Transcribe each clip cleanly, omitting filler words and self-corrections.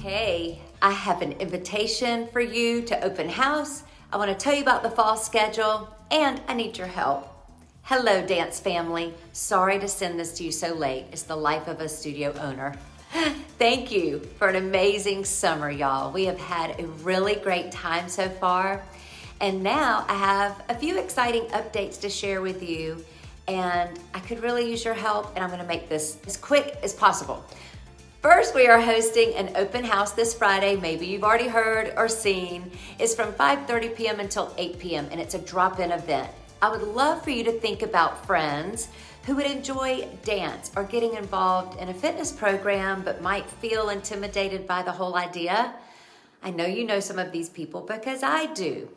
Hey, I have an invitation for you to open house. I want to tell you about the fall schedule, and I need your help. Hello, dance family. Sorry to send this to you so late. It's the life of a studio owner. Thank you for an amazing summer, y'all. We have had a really great time so far. And now I have a few exciting updates to share with you, and I could really use your help, and I'm gonna make this as quick as possible. First, we are hosting an open house this Friday. Maybe you've already heard or seen. It's from 5:30 p.m. until 8 p.m. and it's a drop-in event. I would love for you to think about friends who would enjoy dance or getting involved in a fitness program but might feel intimidated by the whole idea. I know you know some of these people because I do.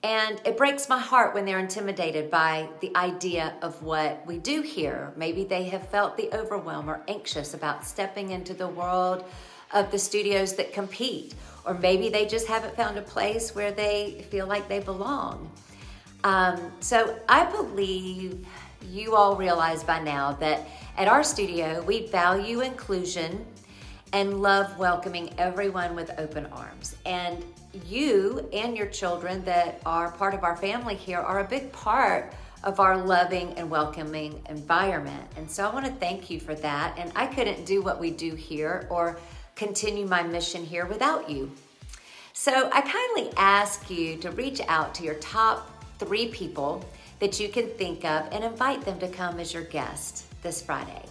And it breaks my heart when they're intimidated by the idea of what we do here. Maybe they have felt the overwhelm or anxious about stepping into the world of the studios that compete. Or maybe they just haven't found a place where they feel like they belong. So I believe you all realize by now that at our studio, we value inclusion and love welcoming everyone with open arms. And you and your children that are part of our family here are a big part of our loving and welcoming environment. And so I want to thank you for that. And I couldn't do what we do here or continue my mission here without you. So I kindly ask you to reach out to your top 3 people that you can think of and invite them to come as your guest this Friday.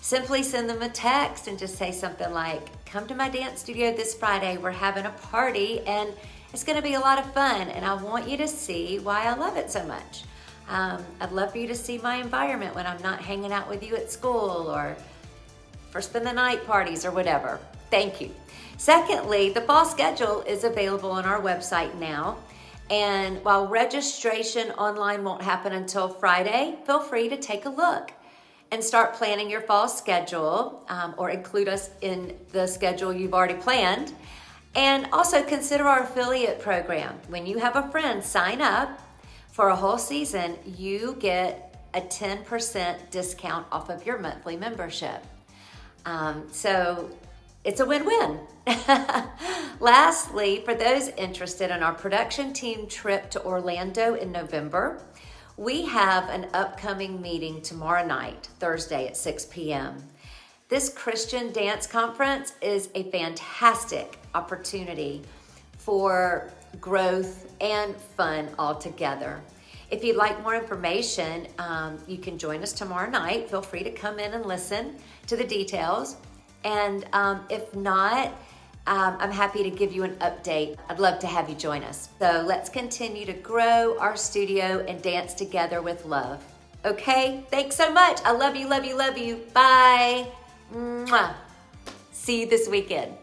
Simply send them a text and just say something like, come to my dance studio this Friday. We're having a party and it's gonna be a lot of fun and I want you to see why I love it so much. I'd love for you to see my environment when I'm not hanging out with you at school or for spend the night parties or whatever. Thank you. Secondly, the fall schedule is available on our website now. And while registration online won't happen until Friday, feel free to take a look and start planning your fall schedule or include us in the schedule you've already planned. And also consider our affiliate program. When you have a friend sign up for a whole season, you get a 10% discount off of your monthly membership. So it's a win-win. Lastly, for those interested in our production team trip to Orlando in November, we have an upcoming meeting tomorrow night, Thursday at 6 p.m. This Christian dance conference is a fantastic opportunity for growth and fun all together. If you'd like more information, you can join us tomorrow night. Feel free to come in and listen to the details. And if not, I'm happy to give you an update. I'd love to have you join us. So let's continue to grow our studio and dance together with love. Okay? Thanks so much. I love you, love you, love you. Bye. Mwah. See you this weekend.